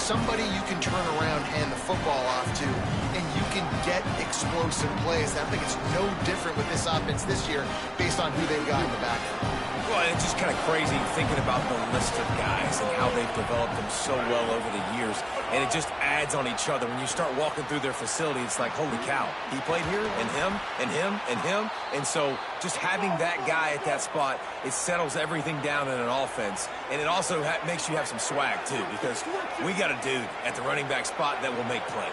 somebody you can turn around, hand the football off to, and you can get explosive plays. I think it's no different with this offense this year based on who they've got in the backfield. Well, it's just kind of crazy thinking about the list of guys and how they've developed them so well over the years. And it just adds on each other. When you start walking through their facility, it's like, holy cow, he played here, and him, and him, and him. And so just having that guy at that spot, it settles everything down in an offense. And it also makes you have some swag, too, because we got a dude at the running back spot that will make plays.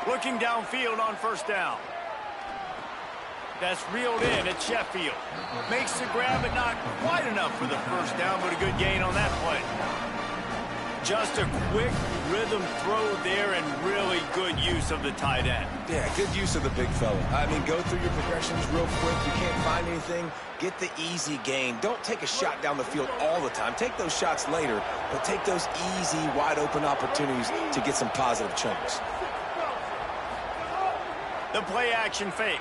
Looking downfield on first down. That's reeled in at Sheffield. Makes the grab, but not quite enough for the first down, but a good gain on that play. Just a quick rhythm throw there and really good use of the tight end. Yeah, good use of the big fella. I mean, go through your progressions real quick. You can't find anything. Get the easy gain. Don't take a shot down the field all the time. Take those shots later, but take those easy, wide-open opportunities to get some positive chunks. The play-action fake.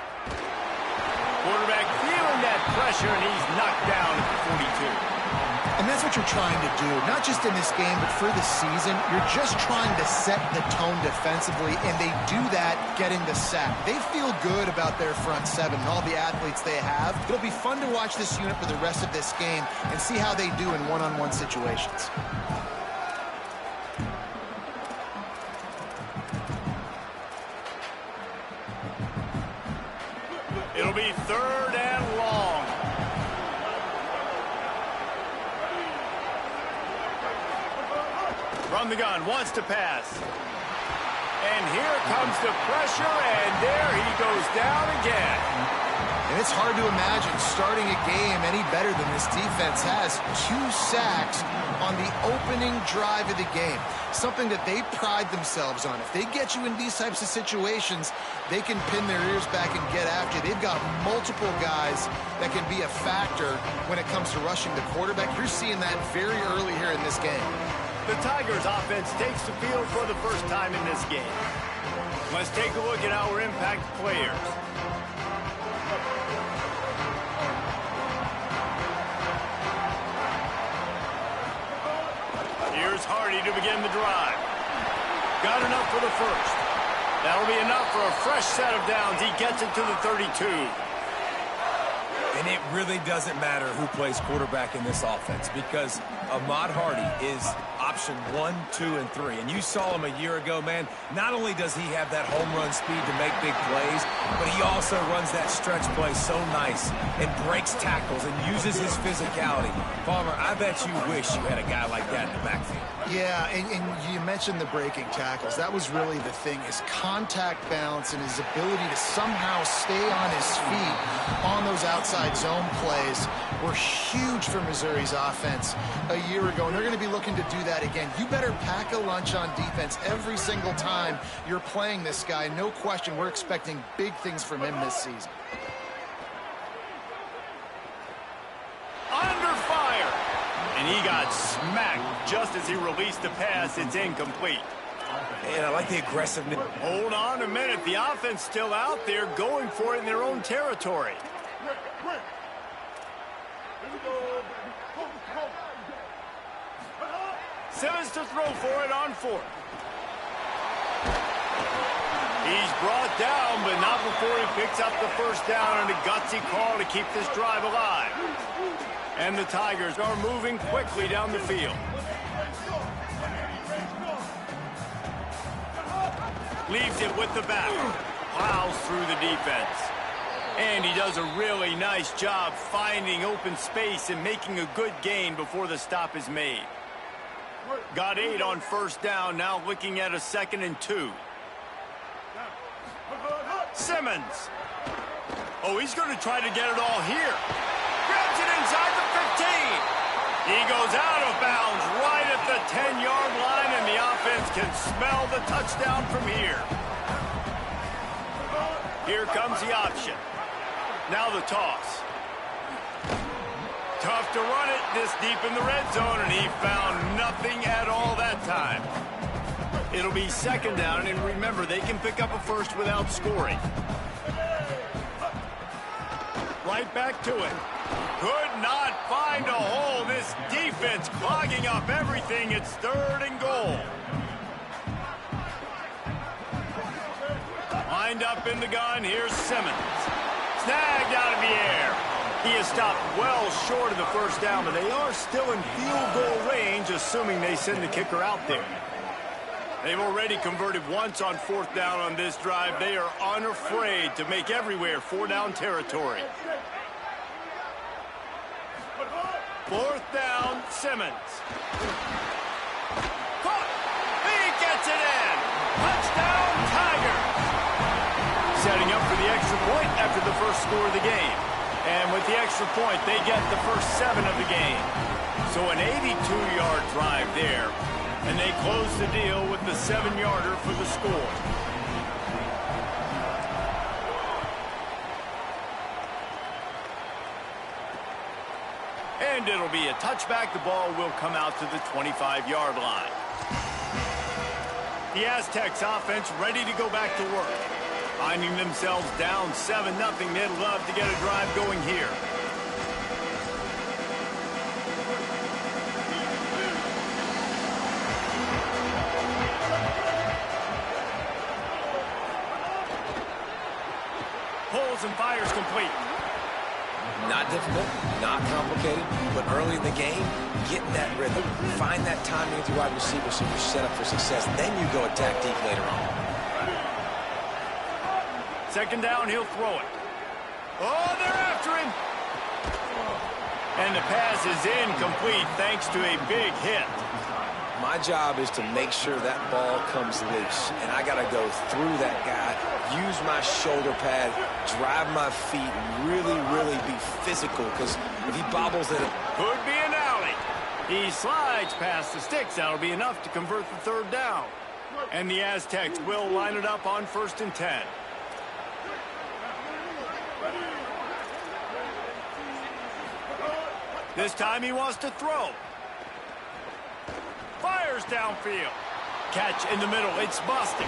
Quarterback feeling that pressure, and he's knocked down at the 42. And that's what you're trying to do, not just in this game, but for the season. You're just trying to set the tone defensively, and they do that getting the sack. They feel good about their front seven and all the athletes they have. It'll be fun to watch this unit for the rest of this game and see how they do in one-on-one situations. It'll be third and long. From the gun, wants to pass. And here comes the pressure, and there he goes down again. And it's hard to imagine starting a game any better than this defense has. 2 sacks on the opening drive of the game. Something that they pride themselves on. If they get you in these types of situations, they can pin their ears back and get after you. They've got multiple guys that can be a factor when it comes to rushing the quarterback. You're seeing that very early here in this game. The Tigers offense takes the field for the first time in this game. Let's take a look at our impact players. Here's Hardy to begin the drive. Got enough for the first. That'll be enough for a fresh set of downs. He gets it to the 32. And it really doesn't matter who plays quarterback in this offense because Ahmad Hardy is option 1, 2, and 3. And you saw him a year ago, man. Not only does he have that home run speed to make big plays, but he also runs that stretch play so nice and breaks tackles and uses his physicality. Palmer, I bet you wish you had a guy like that in the backfield. Yeah, and you mentioned the breaking tackles. That was really the thing. His contact balance and his ability to somehow stay on his feet on those outside zone plays were huge for Missouri's offense a year ago, and they're going to be looking to do that again. You better pack a lunch on defense every single time you're playing this guy. No question, we're expecting big things from him this season. Under fire! And he got smacked just as he released the pass. It's incomplete. Man, I like the aggressiveness. Hold on a minute. The offense still out there going for it in their own territory. Simmons to throw for it on 4th. He's brought down, but not before he picks up the first down and a gutsy call to keep this drive alive. And the Tigers are moving quickly down the field. Leaves it with the back. Plows through the defense. And he does a really nice job finding open space and making a good gain before the stop is made. Got 8 on first down, now looking at a 2nd and 2. Simmons. Oh, he's going to try to get it all here. Grabs it inside the 15. He goes out of bounds right at the 10-yard line, and the offense can smell the touchdown from here. Here comes the option. Now the toss. Tough to run it this deep in the red zone, and he found nothing at all that time. It'll be 2nd down, and remember, they can pick up a first without scoring. Right back to it. Could not find a hole. This defense clogging up everything. It's 3rd and goal. lined up in the gun. Here's Simmons. Snagged out of the air. He is stopped well short of the first down, but they are still in field goal range, assuming they send the kicker out there. They've already converted once on 4th down on this drive. They are unafraid to make everywhere 4-down territory. 4th down, Simmons. Caught. He gets it in. Touchdown, Tigers. Setting up for the extra point after the first score of the game. And with the extra point, they get the first 7 of the game. So an 82-yard drive there. And they close the deal with the 7-yarder for the score. And it'll be a touchback. The ball will come out to the 25-yard line. The Aztecs offense ready to go back to work. Finding themselves down 7-0, they'd love to get a drive going here. Pulls and fires complete. Not difficult, not complicated, but early in the game, getting that rhythm, find that timing with your wide receiver so you're set up for success. Then you go attack deep later on. 2nd down, he'll throw it. Oh, they're after him. And the pass is incomplete thanks to a big hit. My job is to make sure that ball comes loose, and I got to go through that guy, use my shoulder pad, drive my feet, and really be physical, because if he bobbles it... Could be an alley. He slides past the sticks. That'll be enough to convert the 3rd down. And the Aztecs will line it up on 1st and 10. This time he wants to throw. Fires downfield. Catch in the middle. It's busted.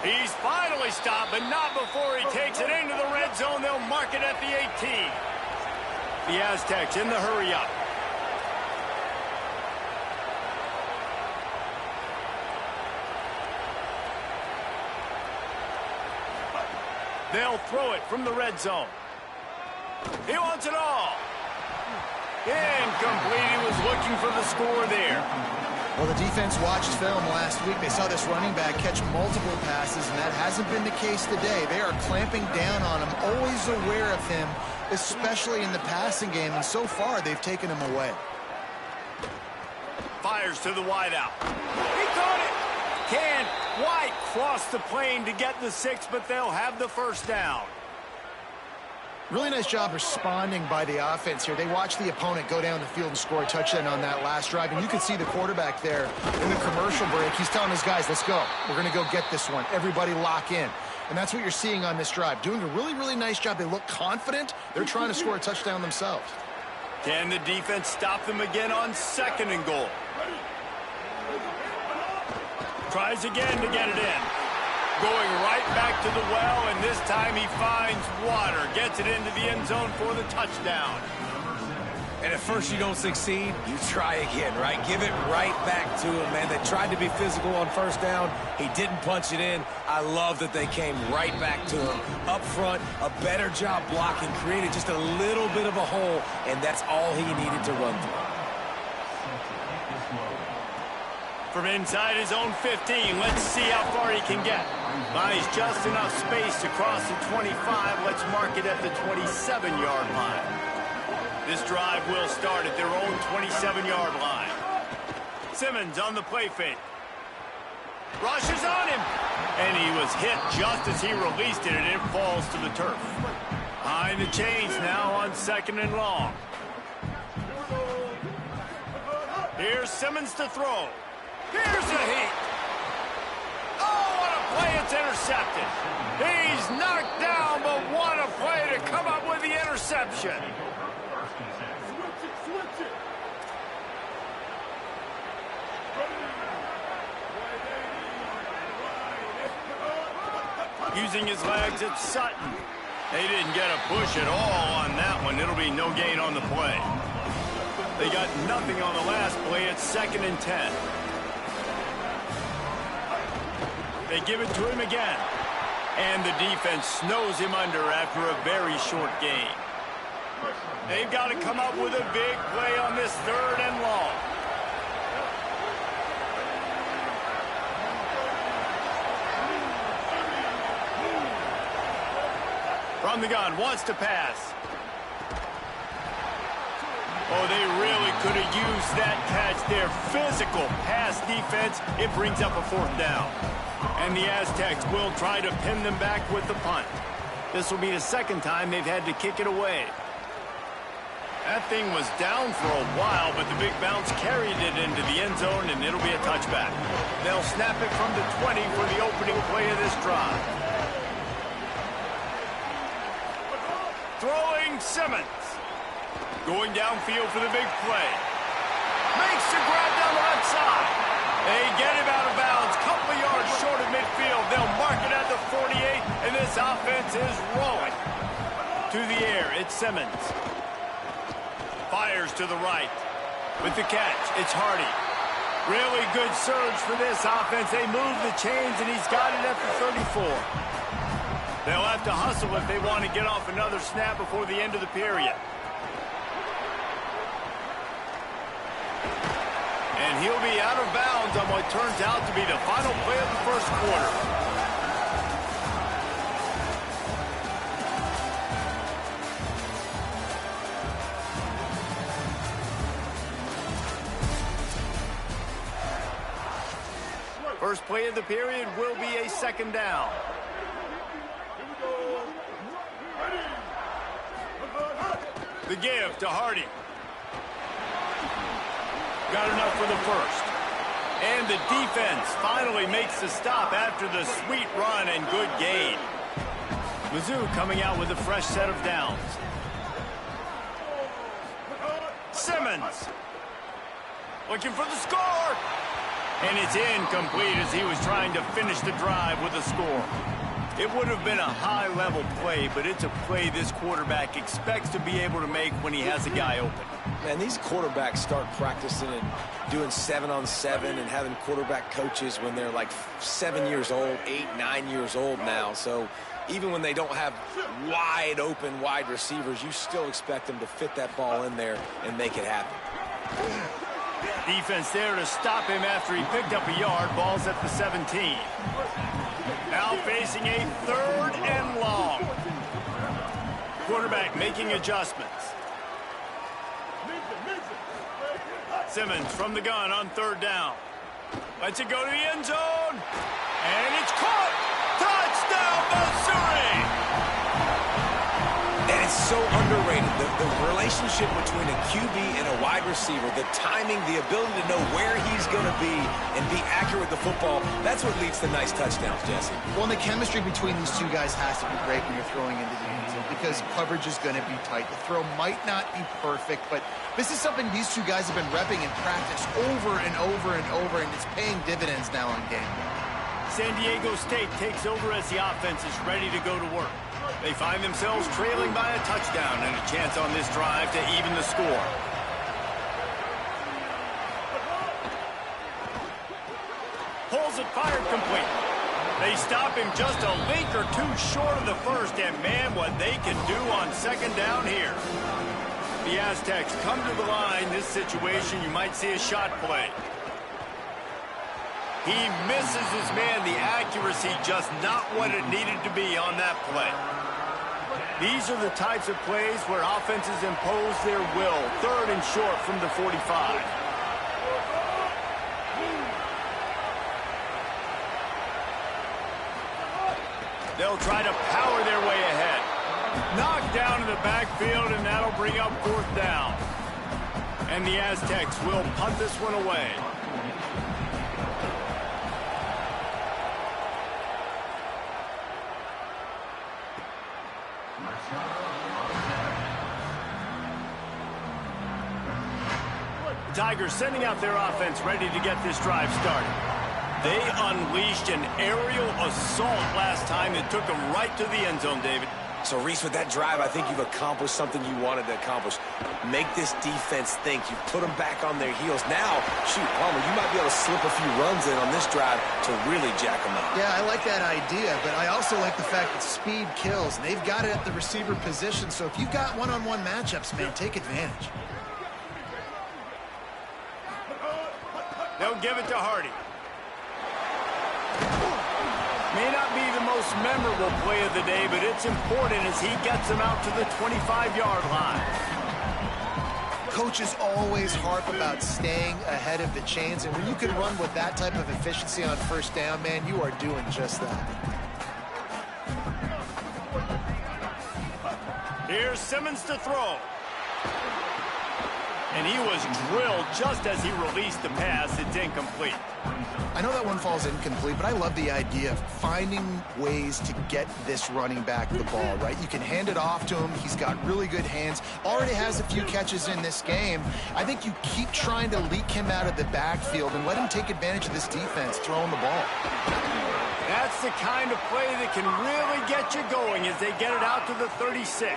He's finally stopped, but not before he takes it into the red zone. They'll mark it at the 18. The Aztecs in the hurry up. They'll throw it from the red zone. He wants it all. Incomplete. He was looking for the score there. Well, the defense watched film last week. They saw this running back catch multiple passes, and that hasn't been the case today. They are clamping down on him, always aware of him, especially in the passing game, and so far they've taken him away. Fires to the wideout. He caught it. Can White cross the plane to get the 6, but they'll have the 1st down. Really nice job responding by the offense here. They watched the opponent go down the field and score a touchdown on that last drive. And you can see the quarterback there in the commercial break. He's telling his guys, let's go. We're going to go get this one. Everybody lock in. And that's what you're seeing on this drive. Doing a really nice job. They look confident. They're trying to score a touchdown themselves. Can the defense stop them again on 2nd and goal? Tries again to get it in. Going right back to the well, and this time he finds water. Gets it into the end zone for the touchdown. And at first you don't succeed, you try again, right? Give it right back to him, man. They tried to be physical on 1st down. He didn't punch it in. I love that they came right back to him. Up front, a better job blocking, created just a little bit of a hole, and that's all he needed to run through. From inside his own 15, let's see how far he can get. Buys just enough space to cross the 25. Let's mark it at the 27-yard line. This drive will start at their own 27-yard line. Simmons on the play fake. Rushes on him. And he was hit just as he released it, and it falls to the turf. Behind the chains now on 2nd and long. Here's Simmons to throw. Here's a heat. Oh, what a play. It's intercepted. He's knocked down, but what a play to come up with the interception. Using his legs, it's Sutton. They didn't get a push at all on that one. It'll be no gain on the play. They got nothing on the last play. It's 2nd and 10. They give it to him again. And the defense snows him under after a very short gain. They've got to come up with a big play on this 3rd and long. From the gun, wants to pass. Oh, they really could have used that catch there. Physical pass defense. It brings up a 4th down. And the Aztecs will try to pin them back with the punt. This will be the 2nd time they've had to kick it away. That thing was down for a while, but the big bounce carried it into the end zone, and it'll be a touchback. They'll snap it from the 20 for the opening play of this drive. Throwing Simmons. Going downfield for the big play. Makes the grab down the left side. They get him out of bounds. Couple of yards short of midfield. They'll mark it at the 48, and this offense is rolling. To the air, it's Simmons. Fires to the right. With the catch, it's Hardy. Really good surge for this offense. They move the chains, and he's got it at the 34. They'll have to hustle if they want to get off another snap before the end of the period. And he'll be out of bounds on what turns out to be the final play of the 1st quarter. First play of the period will be a 2nd down. The give to Hardy. Got enough for the 1st. And the defense finally makes the stop after the sweet run and good gain. Mizzou coming out with a fresh set of downs. Simmons. Looking for the score. And it's incomplete as he was trying to finish the drive with a score. It would have been a high-level play, but it's a play this quarterback expects to be able to make when he has a guy open. Man, these quarterbacks start practicing and doing 7-on-7 and having quarterback coaches when they're like 7 years old, 8, 9 years old now. So even when they don't have wide-open wide receivers, you still expect them to fit that ball in there and make it happen. Defense there to stop him after he picked up a yard. Ball's at the 17. Now facing a 3rd and long. Quarterback making adjustments. Simmons from the gun on 3rd down. Lets it go to the end zone. And it's caught. Touchdown, Missouri! And it's so underrated. The relationship between a QB and a wide receiver, the timing, the ability to know where he's going to be and be accurate with the football, that's what leads to nice touchdowns, Jesse. Well, and the chemistry between these two guys has to be great when you're throwing into the end zone because coverage is going to be tight. The throw might not be perfect, but this is something these two guys have been repping in practice over and over and over, and it's paying dividends now in game. San Diego State takes over as the offense is ready to go to work. They find themselves trailing by a touchdown and a chance on this drive to even the score. Pulls it, fired complete. They stop him just a link or two short of the 1st, and man, what they can do on 2nd down here. The Aztecs come to the line. This situation, you might see a shot play. He misses his man. The accuracy just not what it needed to be on that play. These are the types of plays where offenses impose their will. 3rd and short from the 45. They'll try to power their way ahead. Knocked down in the backfield, and that'll bring up 4th down. And the Aztecs will punt this one away. Tigers sending out their offense ready to get this drive started. They unleashed an aerial assault last time that took them right to the end zone, David. So, Reese, with that drive, I think you've accomplished something you wanted to accomplish. Make this defense think. You put them back on their heels. Now, shoot, Palmer, you might be able to slip a few runs in on this drive to really jack them up. Yeah, I like that idea, but I also like the fact that speed kills. And they've got it at the receiver position, so if you've got one-on-one matchups, man, take advantage. They'll give it to Hardy. May not be the most memorable play of the day, but it's important as he gets them out to the 25-yard line. Coaches always harp about staying ahead of the chains, and when you can run with that type of efficiency on first down, man, you are doing just that. Here's Simmons to throw. And he was drilled just as he released the pass. It's incomplete. I know that one falls incomplete, but I love the idea of finding ways to get this running back the ball, right? You can hand it off to him. He's got really good hands. Already has a few catches in this game. I think you keep trying to leak him out of the backfield and let him take advantage of this defense throwing the ball. That's the kind of play that can really get you going as they get it out to the 36.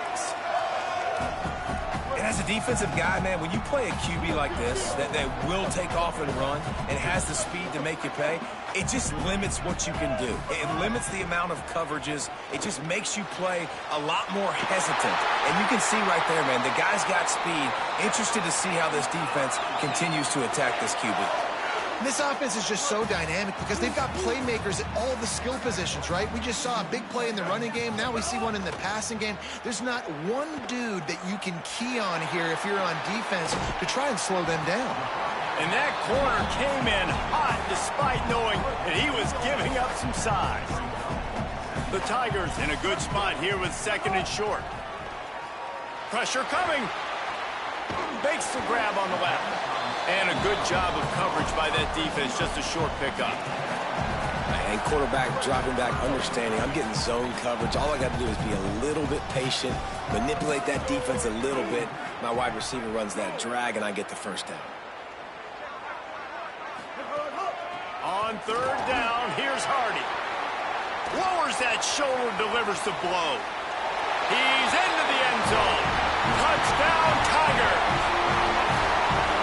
And as a defensive guy, man, when you play a QB like this, that will take off and run and has the speed to make you pay, it just limits what you can do. It limits the amount of coverages. It just makes you play a lot more hesitant. And you can see right there, man, the guy's got speed. Interested to see how this defense continues to attack this QB. This offense is just so dynamic because they've got playmakers at all the skill positions, right? We just saw a big play in the running game. Now we see one in the passing game. There's not one dude that you can key on here if you're on defense to try and slow them down. And that corner came in hot despite knowing that he was giving up some size. The Tigers in a good spot here with second and short. Pressure coming. Makes the grab on the left. And a good job of coverage by that defense, just a short pickup. And quarterback dropping back, understanding I'm getting zone coverage. All I got to do is be a little bit patient, manipulate that defense a little bit. My wide receiver runs that drag, and I get the first down. On third down, here's Hardy. Lowers that shoulder, delivers the blow. He's into the end zone. Touchdown, Tigers.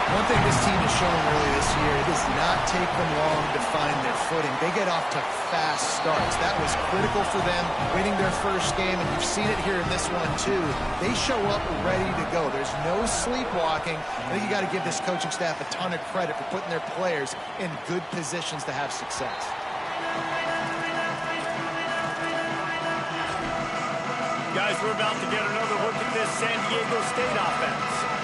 One thing this team has shown early this year, it does not take them long to find their footing. They get off to fast starts. That was critical for them, winning their first game, and you've seen it here in this one too. They show up ready to go. There's no sleepwalking. I think you got to give this coaching staff a ton of credit for putting their players in good positions to have success. Guys, we're about to get another look at this San Diego State offense.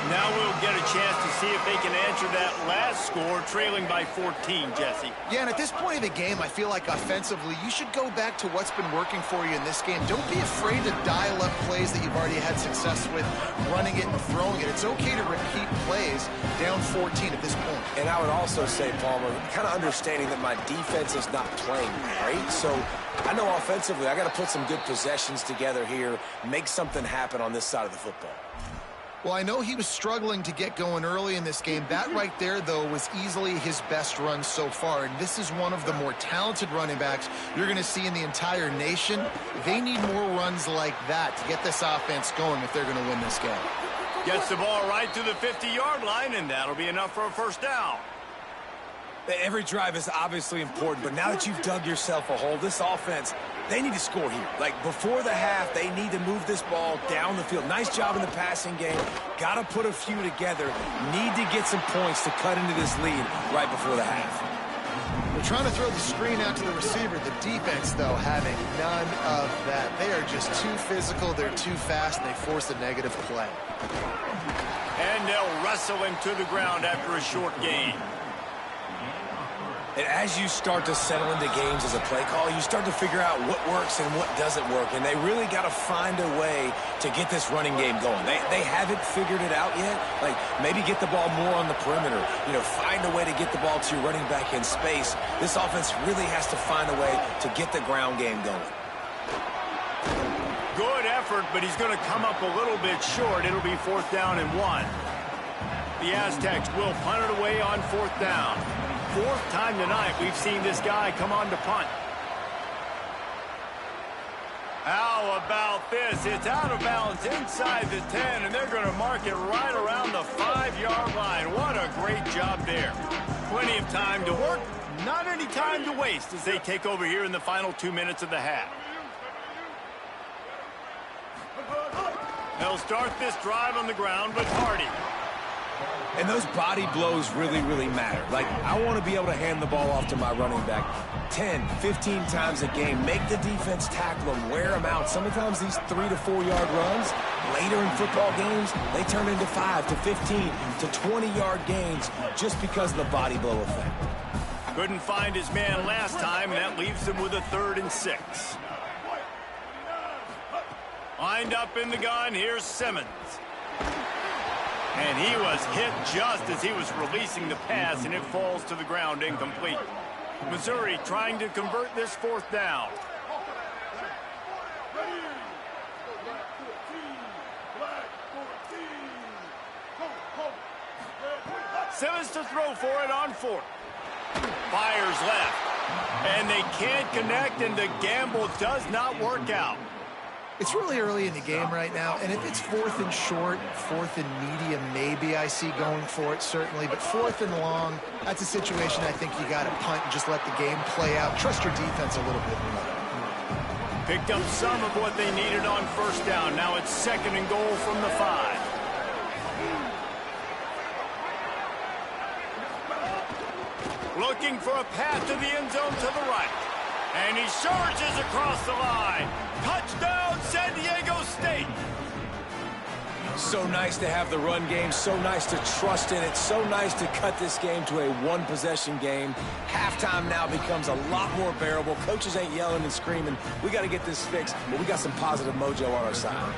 Now we'll get a chance to see if they can answer that last score, trailing by 14, Jesse. Yeah, and at this point of the game, I feel like offensively, you should go back to what's been working for you in this game. Don't be afraid to dial up plays that you've already had success with, running it and throwing it. It's okay to repeat plays down 14 at this point. And I would also say, Palmer, kind of understanding that my defense is not playing great, so I know offensively I got to put some good possessions together here, make something happen on this side of the football. Well, I know he was struggling to get going early in this game. That right there, though, was easily his best run so far. And this is one of the more talented running backs you're going to see in the entire nation. They need more runs like that to get this offense going if they're going to win this game. Gets the ball right to the 50-yard line, and that'll be enough for a first down. Every drive is obviously important, but now that you've dug yourself a hole, this offense, they need to score here. Like, before the half, they need to move this ball down the field. Nice job in the passing game. Got to put a few together. Need to get some points to cut into this lead right before the half. They're trying to throw the screen out to the receiver. The defense, though, having none of that. They are just too physical. They're too fast, and they force a negative play. And they'll wrestle him to the ground after a short gain. And as you start to settle into games as a play call, you start to figure out what works and what doesn't work. And they really got to find a way to get this running game going. They haven't figured it out yet. Like, maybe get the ball more on the perimeter. You know, find a way to get the ball to your running back in space. This offense really has to find a way to get the ground game going. Good effort, but he's going to come up a little bit short. It'll be 4th down and 1. The Aztecs will punt it away on 4th down. 4th time tonight we've seen this guy come on to punt. How about this? It's out of bounds inside the 10, and they're going to mark it right around the 5-yard line. What a great job there. Plenty of time to work, not any time to waste as they take over here in the final 2 minutes of the half. They'll start this drive on the ground with Hardy. And those body blows really, really matter. Like, I want to be able to hand the ball off to my running back 10, 15 times a game. Make the defense tackle them, wear them out. Sometimes these 3 to 4 yard runs, later in football games, they turn into 5 to 15 to 20-yard gains just because of the body blow effect. Couldn't find his man last time, and that leaves him with a 3rd and 6. Lined up in the gun, here's Simmons. And he was hit just as he was releasing the pass, and it falls to the ground incomplete. Missouri trying to convert this 4th down. Simmons to throw for it on 4th. Fires left. And they can't connect, and the gamble does not work out. It's really early in the game right now, and if it's 4th and short, 4th and medium, maybe I see going for it, certainly. But 4th and long, that's a situation I think you got to punt and just let the game play out. Trust your defense a little bit more. Picked up some of what they needed on 1st down. Now it's 2nd and goal from the 5. Looking for a path to the end zone to the right. And he surges across the line. Touchdown, San Diego State. So nice to have the run game. So nice to trust in it. So nice to cut this game to a one-possession game. Halftime now becomes a lot more bearable. Coaches ain't yelling and screaming. We got to get this fixed, but we got some positive mojo on our side.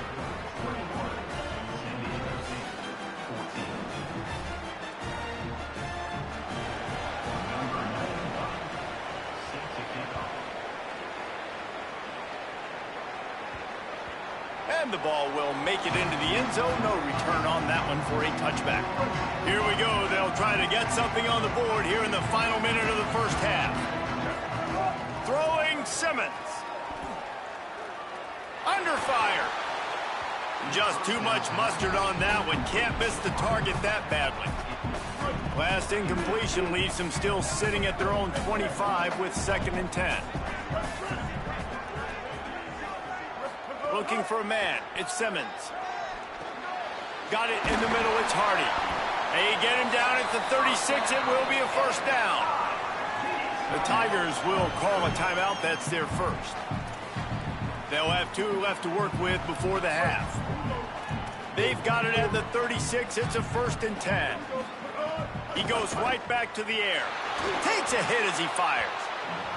And the ball will make it into the end zone. No return on that one for a touchback. Here we go. They'll try to get something on the board here in the final minute of the 1st half. Throwing Simmons. Under fire. Just too much mustard on that one. Can't miss the target that badly. Last incompletion leaves them still sitting at their own 25 with 2nd and 10. Looking for a man. It's Simmons. Got it in the middle. It's Hardy. They get him down at the 36. It will be a 1st down. The Tigers will call a timeout. That's their 1st. They'll have 2 left to work with before the half. They've got it at the 36. It's a 1st and 10. He goes right back to the air. Takes a hit as he fires.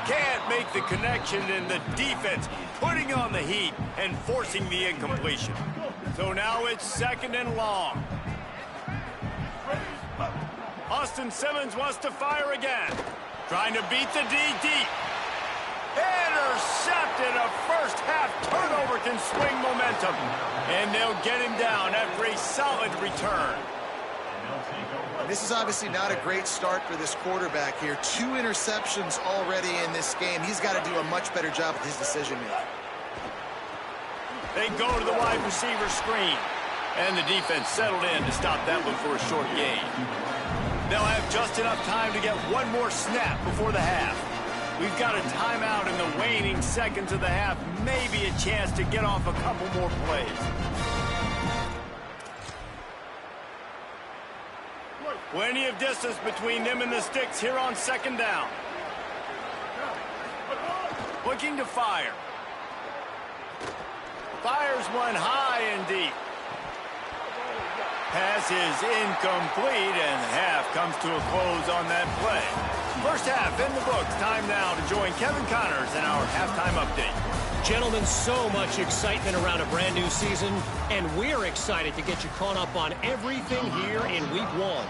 Can't make the connection, and the defense putting on the heat and forcing the incompletion. So now it's 2nd and long. Austin Simmons wants to fire again. Trying to beat the D deep. Intercepted. A 1st half turnover can swing momentum. And they'll get him down after a solid return. This is obviously not a great start for this quarterback here. 2 interceptions already in this game. He's got to do a much better job with his decision-making. They go to the wide receiver screen. And the defense settled in to stop that one for a short gain. They'll have just enough time to get one more snap before the half. We've got a timeout in the waning seconds of the half. Maybe a chance to get off a couple more plays. Plenty of distance between them and the sticks here on 2nd down. Looking to fire. Fires one high and deep. Pass is incomplete, and the half comes to a close on that play. 1st half in the books. Time now to join Kevin Connors in our halftime update. Gentlemen, so much excitement around a brand new season, and we're excited to get you caught up on everything here in Week 1.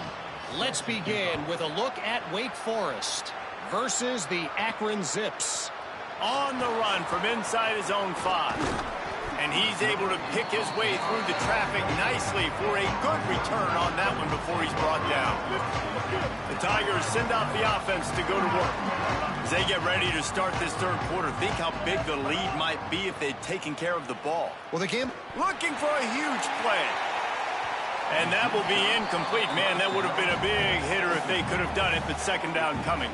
Let's begin with a look at Wake Forest versus the Akron Zips. On the run from inside his own 5. And he's able to pick his way through the traffic nicely for a good return on that one before he's brought down. The Tigers send out the offense to go to work as they they get ready to start this third quarter, think how big the lead might be if they'd taken care of the ball. Well, the game Looking for a huge play. And that will be incomplete. Man, that would have been a big hitter if they could have done it, but second down coming.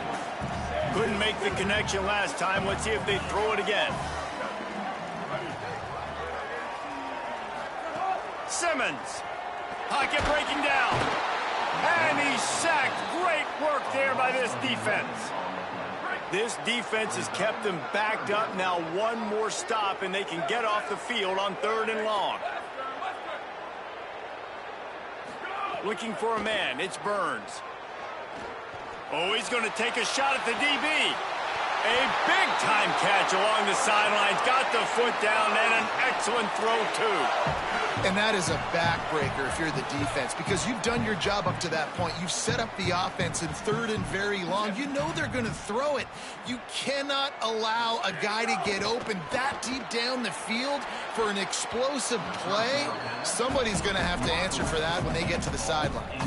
Couldn't make the connection last time. Let's see if they throw it again. Simmons. Pocket breaking down. And he's sacked. Great work there by this defense. This defense has kept them backed up. Now one more stop, and they can get off the field on 3rd and long. Looking for a man. It's Burns. Oh, he's going to take a shot at the DB. A big-time catch along the sidelines. Got the foot down, and an excellent throw, too. And that is a backbreaker if you're the defense, because you've done your job up to that point. You've set up the offense in 3rd and very long. You know they're going to throw it. You cannot allow a guy to get open that deep down the field for an explosive play. Somebody's going to have to answer for that when they get to the sideline.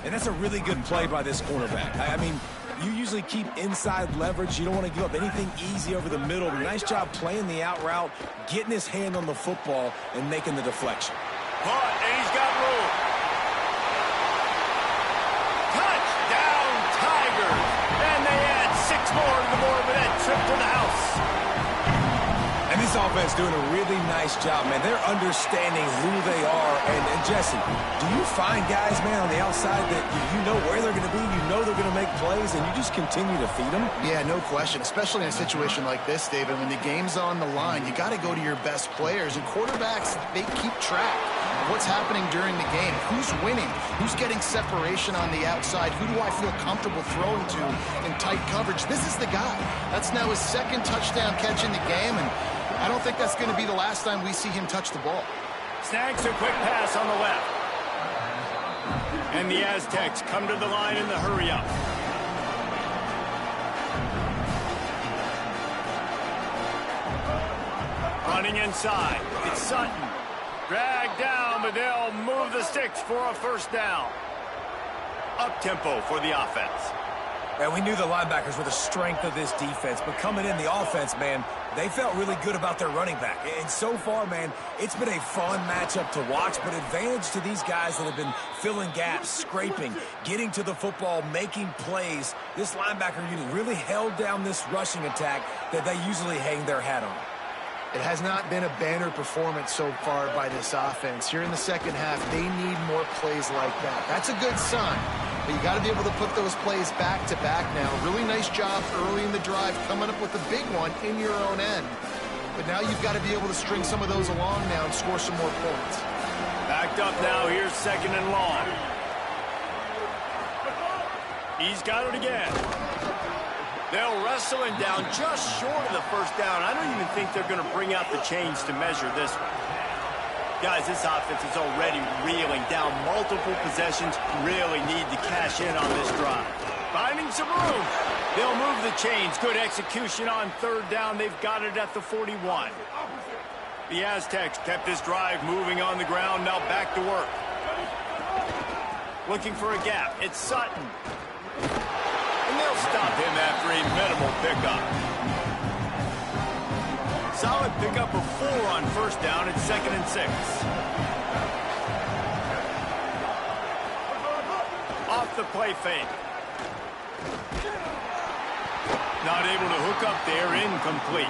And that's a really good play by this cornerback. I mean, you usually keep inside leverage. You don't want to give up anything easy over the middle. Nice job playing the out route, getting his hand on the football, and making the deflection. Caught, and he's got room. Touchdown, Tigers. And they add 6 more to the board with that trip to the house. And this offense doing a really nice job, man. They're understanding who they are. And Jesse, do you find guys, man, on the outside that you know where they're going to be, you know they're going to make plays, and you just continue to feed them? Yeah, no question, especially in a situation like this, David. When the game's on the line, you got to go to your best players. And quarterbacks, they keep track of what's happening during the game. Who's winning? Who's getting separation on the outside? Who do I feel comfortable throwing to in tight coverage? This is the guy. That's now his 2nd touchdown catch in the game, and I don't think that's going to be the last time we see him touch the ball. Snags a quick pass on the left. And the Aztecs come to the line in the hurry-up. Running inside. It's Sutton. Dragged down, but they'll move the sticks for a 1st down. Up-tempo for the offense. And we knew the linebackers were the strength of this defense, but coming in the offense, man, they felt really good about their running back. And so far, man, it's been a fun matchup to watch, but advantage to these guys that have been filling gaps, scraping, getting to the football, making plays. This linebacker unit really held down this rushing attack that they usually hang their hat on. It has not been a banner performance so far by this offense. Here in the second half, they need more plays like that. That's a good sign. But you got to be able to put those plays back to back now. Really nice job early in the drive, coming up with a big one in your own end. But now you've got to be able to string some of those along now and score some more points. Backed up now. Here's 2nd and long. He's got it again. They'll wrestle him down just short of the 1st down. I don't even think they're going to bring out the chains to measure this one. Guys, this offense is already reeling down multiple possessions. Really need to cash in on this drive. Finding some room. They'll move the chains. Good execution on 3rd down. They've got it at the 41. The Aztecs kept this drive moving on the ground. Now back to work. Looking for a gap. It's Sutton. And they'll stop him after a minimal pickup. Solid pickup of 4 on 1st down. It's 2nd and 6. Off the play fake. Not able to hook up there. Incomplete.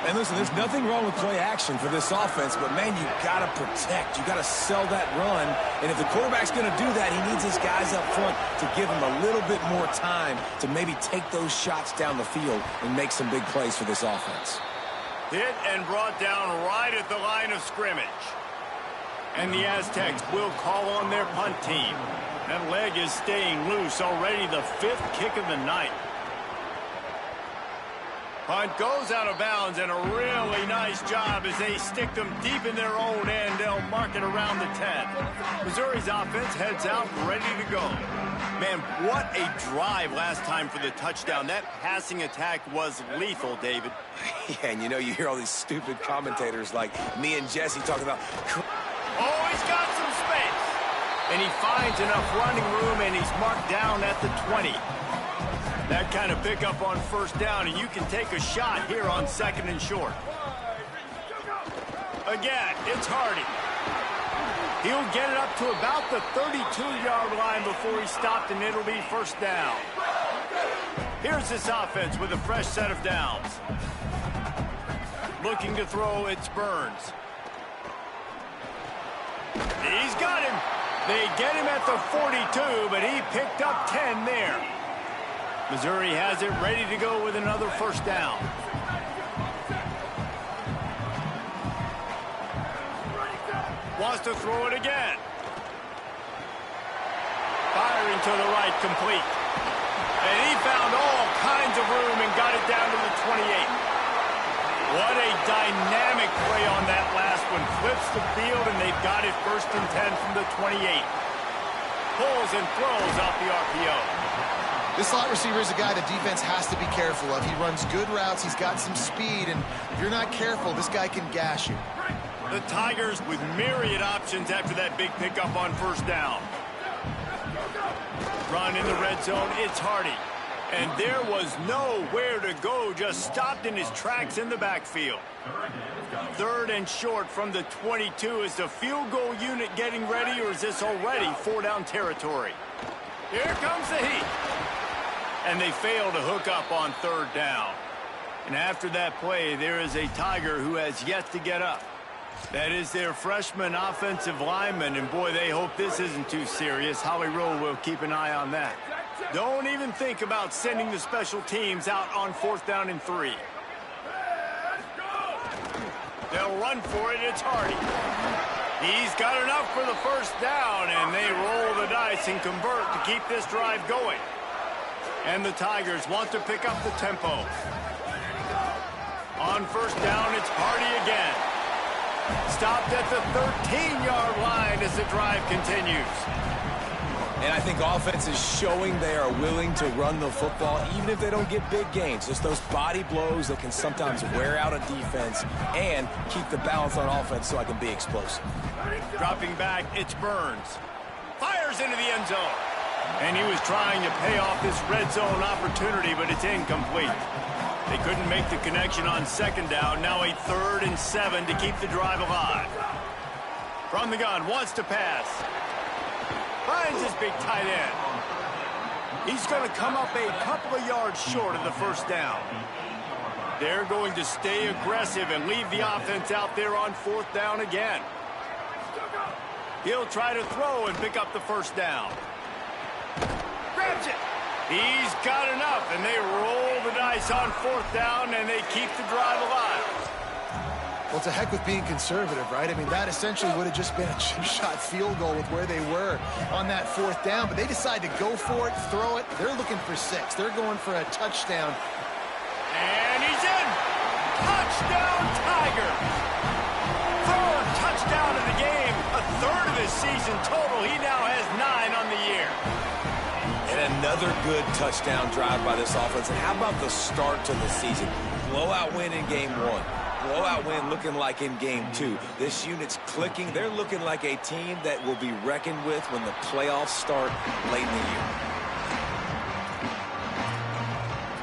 And listen, there's nothing wrong with play action for this offense, but, man, you got to protect. You got to sell that run. And if the quarterback's going to do that, he needs his guys up front to give him a little bit more time to maybe take those shots down the field and make some big plays for this offense. Hit and brought down right at the line of scrimmage. And the Aztecs will call on their punt team. That leg is staying loose. Already the 5th kick of the night. Punt goes out of bounds, and a really nice job as they stick them deep in their own end. They'll mark it around the 10. Missouri's offense heads out ready to go. Man, what a drive last time for the touchdown. That passing attack was lethal, David. Yeah, and you know, you hear all these stupid commentators like me and Jesse talking about... Oh, he's got some space. And he finds enough running room, and he's marked down at the 20. That kind of pickup on first down, and you can take a shot here on 2nd and short. Again, it's Hardy. He'll get it up to about the 32-yard line before he's stopped, and it'll be first down. Here's this offense with a fresh set of downs. Looking to throw, it's Burns. He's got him. They get him at the 42, but he picked up 10 there. Missouri has it ready to go with another first down. Wants to throw it again. Firing to the right, complete. And he found all kinds of room and got it down to the 28. What a dynamic play on that last one. Flips the field, and they've got it 1st and 10 from the 28. Pulls and throws off the RPO. This slot receiver is a guy the defense has to be careful of. He runs good routes. He's got some speed, and if you're not careful, this guy can gash you. The Tigers with myriad options after that big pickup on first down. Run in the red zone, it's Hardy. And there was nowhere to go, just stopped in his tracks in the backfield. 3rd and short from the 22. Is the field goal unit getting ready, or is this already 4-down territory? Here comes the heat. And they fail to hook up on 3rd down. And after that play, there is a Tiger who has yet to get up. That is their freshman offensive lineman, and boy, they hope this isn't too serious. Holly Rowe will keep an eye on that. Don't even think about sending the special teams out on 4th down and 3. They'll run for it, it's Hardy. He's got enough for the first down, and they roll the dice and convert to keep this drive going. And the Tigers want to pick up the tempo. On first down, it's Hardy again. Stopped at the 13-yard line as the drive continues. And I think offense is showing they are willing to run the football, even if they don't get big gains. Just those body blows that can sometimes wear out a defense and keep the balance on offense so I can be explosive. Dropping back, it's Burns. Fires into the end zone. And he was trying to pay off this red zone opportunity, but it's incomplete. They couldn't make the connection on 2nd down. Now a 3rd and 7 to keep the drive alive. From the gun, wants to pass. Finds his big tight end. He's going to come up a couple of yards short of the first down. They're going to stay aggressive and leave the offense out there on 4th down again. He'll try to throw and pick up the first down. Grabs it. He's got enough, and they roll the dice on 4th down, and they keep the drive alive. Well, to heck with being conservative, right? I mean, that essentially would have just been a chip-shot field goal with where they were on that 4th down, but they decide to go for it, throw it. They're looking for 6. They're going for a touchdown. And he's in. Touchdown, Tigers. 3rd touchdown of the game, a 3rd of his season total. He now has 9 on the year. And another good touchdown drive by this offense. And how about the start to the season? Blowout win in game 1. Blowout win looking like in game 2. This unit's clicking. They're looking like a team that will be reckoned with when the playoffs start late in the year.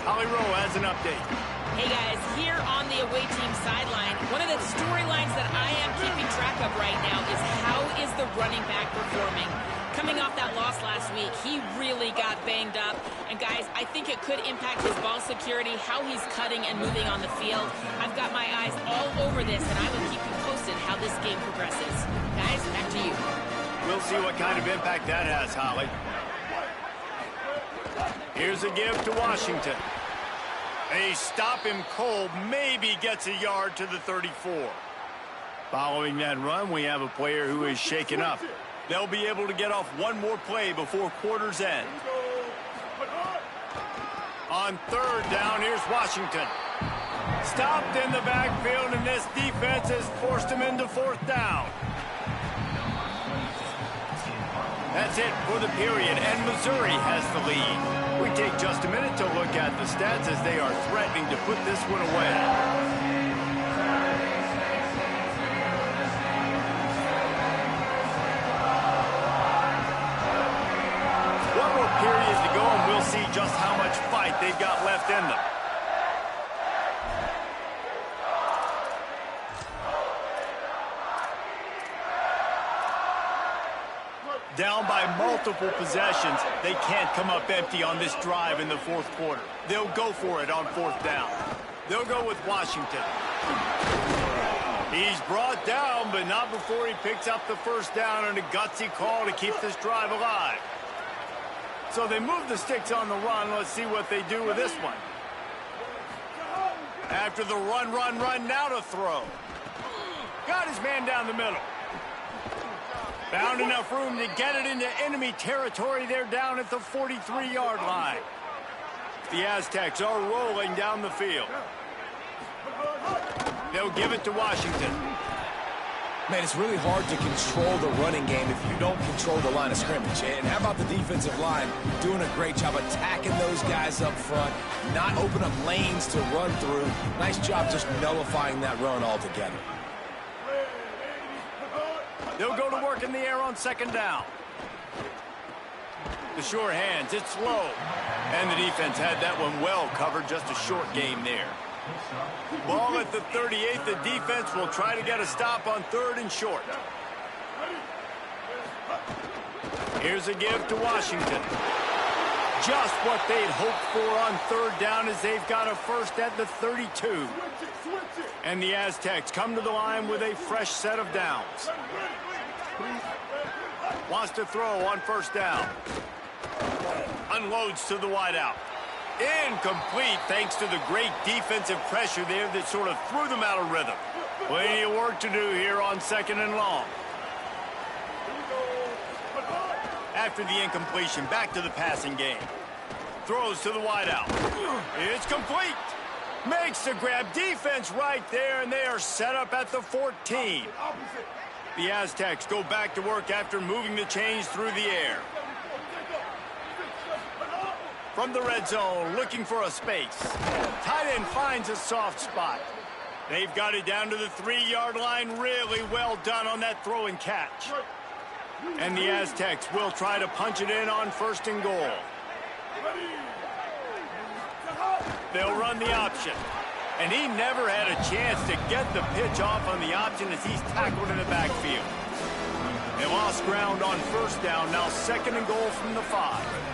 Holly Rowe has an update. Hey guys, here on the away team sideline, one of the storylines that I am keeping track of right now is how is the running back performing? Coming off that loss last week, he really got banged up. And guys, I think it could impact his ball security, how he's cutting and moving on the field. I've got my eyes all over this, and I will keep you posted how this game progresses. Guys, back to you. We'll see what kind of impact that has, Holly. Here's a give to Washington. They stop him cold, maybe gets a yard to the 34. Following that run, we have a player who is shaken up. They'll be able to get off one more play before quarter's end. On 3rd down, here's Washington. Stopped in the backfield, and this defense has forced him into 4th down. That's it for the period, and Missouri has the lead. We take just a minute to look at the stats as they are threatening to put this one away. One more period to go, and we'll see just how much fight fight they've got left in them. Down by multiple possessions, they can't come up empty on this drive in the fourth quarter. They'll go for it on fourth down. They'll go with Washington. He's brought down, but not before he picks up the first down and a gutsy call to keep this drive alive. So they move the sticks on the run. Let's see what they do with this one. After the run, now to throw. Got his man down the middle. Found enough room to get it into enemy territory. They're down at the 43-yard line. The Aztecs are rolling down the field. They'll give it to Washington. Man, it's really hard to control the running game if you don't control the line of scrimmage. And how about the defensive line doing a great job attacking those guys up front, not open up lanes to run through. Nice job just nullifying that run altogether. They'll go to work in the air on second down. The sure hands, it's low. And the defense had that one well covered, just a short game there. Ball at the 38, the defense will try to get a stop on third and short. Here's a give to Washington. Just what they'd hoped for on third down as they've got a first at the 32. And the Aztecs come to the line with a fresh set of downs. Wants to throw on first down. Unloads to the wideout. Incomplete thanks to the great defensive pressure there that sort of threw them out of rhythm. Plenty of work to do here on second and long. After the incompletion, back to the passing game. Throws to the wideout. It's complete. Makes the grab. Defense right there, and they are set up at the 14. The Aztecs go back to work after moving the chains through the air. From the red zone, looking for a space. Tight end finds a soft spot. They've got it down to the 3-yard line. Really well done on that throw and catch. And the Aztecs will try to punch it in on first and goal. They'll run the option. And he never had a chance to get the pitch off on the option as he's tackled in the backfield. They lost ground on first down. Now second and goal from the 5.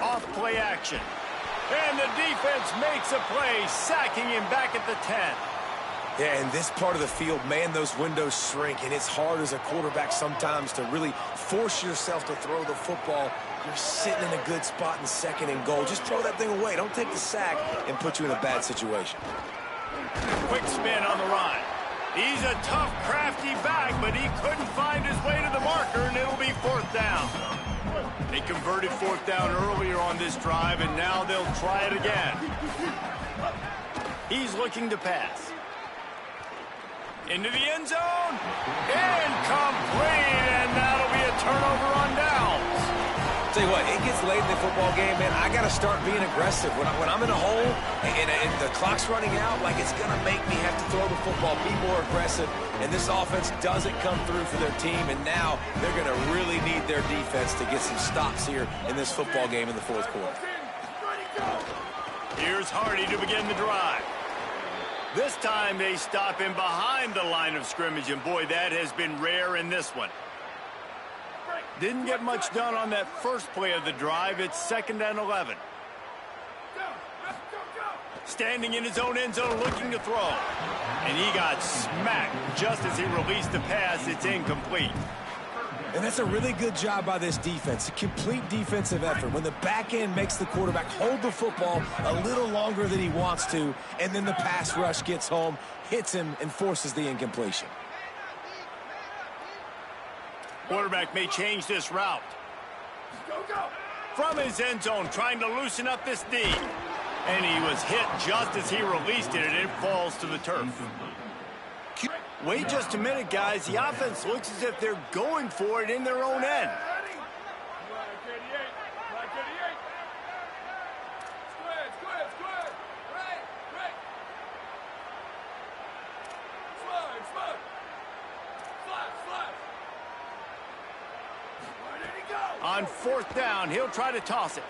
Off play action. And the defense makes a play, sacking him back at the 10. Yeah, in this part of the field, man, those windows shrink, and it's hard as a quarterback sometimes to really force yourself to throw the football. You're sitting in a good spot in second and goal. Just throw that thing away. Don't take the sack and put you in a bad situation. Quick spin on the run. He's a tough, crafty back, but he couldn't find his way to the marker, and it'll be fourth down. They converted fourth down earlier on this drive, and now they'll try it again. He's looking to pass. Into the end zone. Incomplete, and that'll be a turnover on downs. Tell you what, it gets late in the football game, man. I got to start being aggressive. When I'm in a hole and the clock's running out, like it's going to make me have to throw the football, be more aggressive. And this offense doesn't come through for their team, and now they're going to really need their defense to get some stops here in this football game in the fourth quarter. Here's Hardy to begin the drive. This time they stop him behind the line of scrimmage, and boy, that has been rare in this one. Didn't get much done on that first play of the drive. It's second and 11. Standing in his own end zone looking to throw. And he got smacked just as he released the pass. It's incomplete. And that's a really good job by this defense, a complete defensive effort. When the back end makes the quarterback hold the football a little longer than he wants to, and then the pass rush gets home, hits him, and forces the incompletion. Quarterback may change this route. From his end zone, trying to loosen up this D. And he was hit just as he released it, and it falls to the turf. Wait just a minute, guys. The offense looks as if they're going for it in their own end. On 4th down, he'll try to toss it.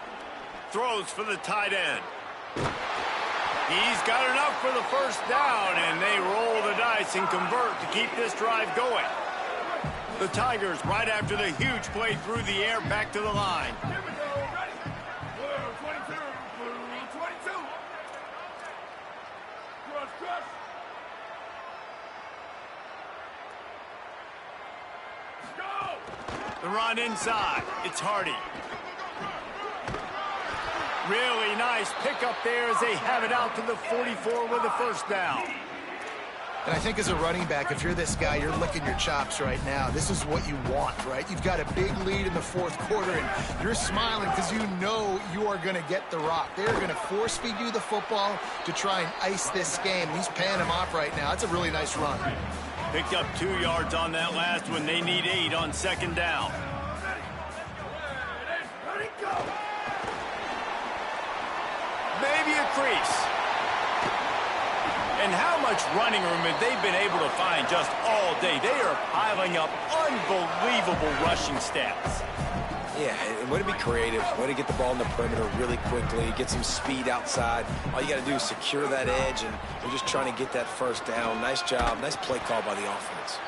Throws for the tight end. He's got enough for the 1st down, and they roll the dice and convert to keep this drive going. The Tigers, right after the huge play through the air, back to the line. The run inside. It's Hardy. Really nice pickup there as they have it out to the 44 with the 1st down. And I think as a running back, if you're this guy, you're licking your chops right now. This is what you want, right? You've got a big lead in the 4th quarter, and you're smiling because you know you are going to get the rock. They're going to force-feed you the football to try and ice this game. He's paying him off right now. That's a really nice run. Picked up 2 yards on that last one. They need 8 on 2nd down. Maybe a crease. And how much running room have they been able to find just all day? They are piling up unbelievable rushing stats. Yeah, and way to be creative, way to get the ball in the perimeter really quickly, get some speed outside. All you got to do is secure that edge, and you're just trying to get that 1st down. Nice job, nice play call by the offense.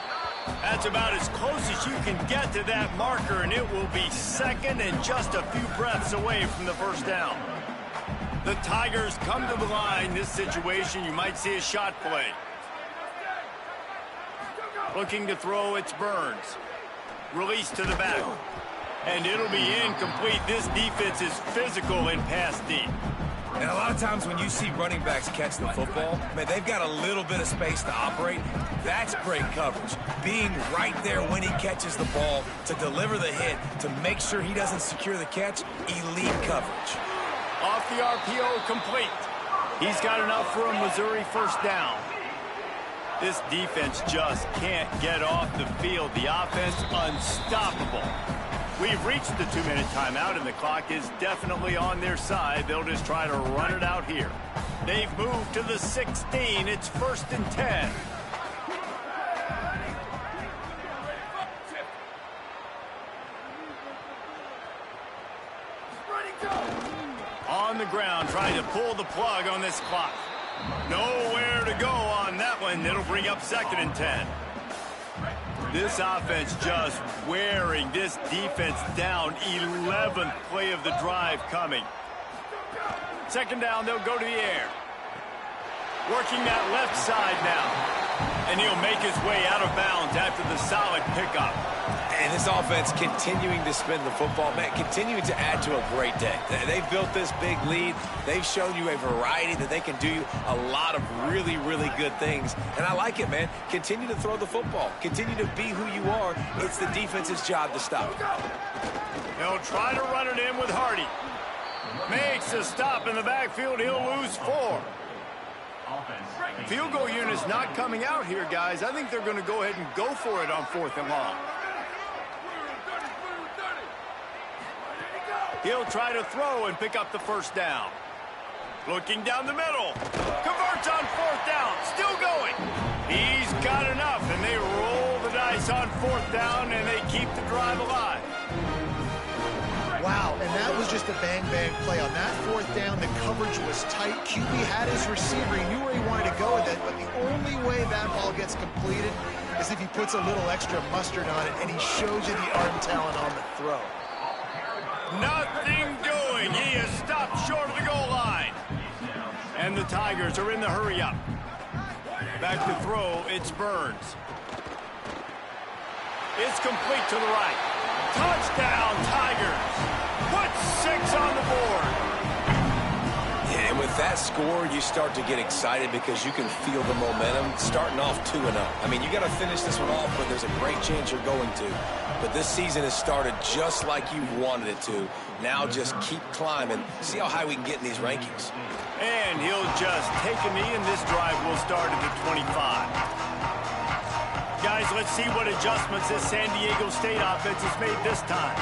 That's about as close as you can get to that marker, and it will be 2nd and just a few breaths away from the 1st down. The Tigers come to the line. This situation, you might see a shot play. Looking to throw, it's Burns. Release to the back. And it'll be incomplete. This defense is physical in pass deep. And a lot of times when you see running backs catch the football, man, they've got a little bit of space to operate. That's great coverage. Being right there when he catches the ball to deliver the hit, to make sure he doesn't secure the catch, elite coverage. Off the RPO, complete. He's got enough for a Missouri 1st down. This defense just can't get off the field. The offense unstoppable. We've reached the 2-minute timeout, and the clock is definitely on their side. They'll just try to run it out here. They've moved to the 16. It's 1st and 10. On the ground, trying to pull the plug on this clock. Nowhere to go on that one. It'll bring up 2nd and 10. This offense just wearing this defense down. 11th play of the drive coming. 2nd down, they'll go to the air. Working that left side now. And he'll make his way out of bounds after the solid pickup. And this offense continuing to spin the football, man, continuing to add to a great day. They've built this big lead. They've shown you a variety that they can do a lot of really, really good things. And I like it, man. Continue to throw the football. Continue to be who you are. It's the defense's job to stop. They'll try to run it in with Hardy. Makes a stop in the backfield. He'll lose 4. Field goal unit's not coming out here, guys. I think they're going to go ahead and go for it on 4th and long. He'll try to throw and pick up the 1st down. Looking down the middle. Converts on 4th down. Still going. He's got enough, and they roll the dice on 4th down, and they keep the drive alive. Wow, and that was just a bang-bang play. On that 4th down, the coverage was tight. QB had his receiver. He knew where he wanted to go with it, but the only way that ball gets completed is if he puts a little extra mustard on it, and he shows you the arm talent on the throw. Nothing doing. He is stopped short of the goal line. And the Tigers are in the hurry-up. Back to throw, it's Burns. It's complete to the right. Touchdown, Tigers. Put 6 on the board. Yeah, and with that score, you start to get excited because you can feel the momentum starting off 2-0. I mean, you got to finish this one off, but there's a great chance you're going to. But this season has started just like you wanted it to. Now just keep climbing. See how high we can get in these rankings. And he'll just take a knee, and this drive will start at the 25. Guys, let's see what adjustments this San Diego State offense has made this time.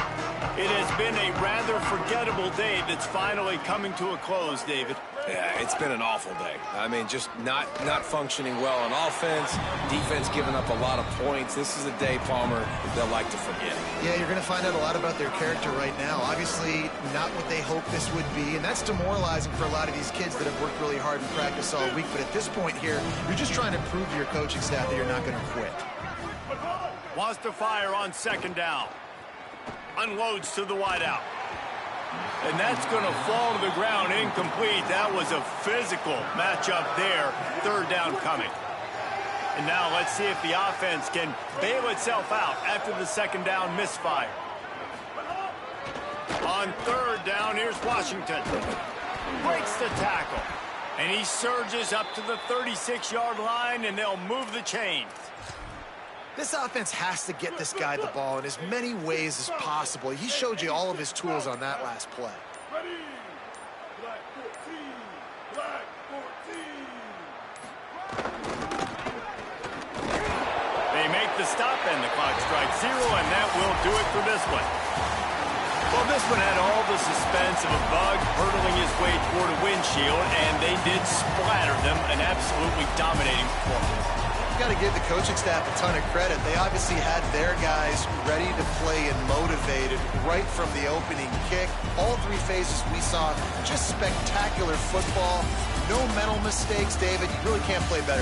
It has been a rather forgettable day that's finally coming to a close, David. Yeah, it's been an awful day. I mean, just not functioning well on offense, defense giving up a lot of points. This is a day, Palmer, they'll like to forget. Yeah, you're going to find out a lot about their character right now. Obviously, not what they hoped this would be, and that's demoralizing for a lot of these kids that have worked really hard in practice all week. But at this point here, you're just trying to prove to your coaching staff that you're not going to quit. Wants to fire on second down. Unloads to the wideout. And that's going to fall to the ground incomplete. That was a physical matchup there. Third down coming. And now let's see if the offense can bail itself out after the second down misfire. On third down, here's Washington. Breaks the tackle. And he surges up to the 36-yard line, and they'll move the chains. This offense has to get this guy the ball in as many ways as possible. He showed you all of his tools on that last play. Ready. Black 14. Black 14. They make the stop, and the clock strikes 0, and that will do it for this one. Well, this one had all the suspense of a bug hurtling his way toward a windshield, and they did splatter them, an absolutely dominating performance. Got to give the coaching staff a ton of credit. They obviously had their guys ready to play and motivated right from the opening kick. All three phases we saw, just spectacular football. No mental mistakes, David. You really can't play better.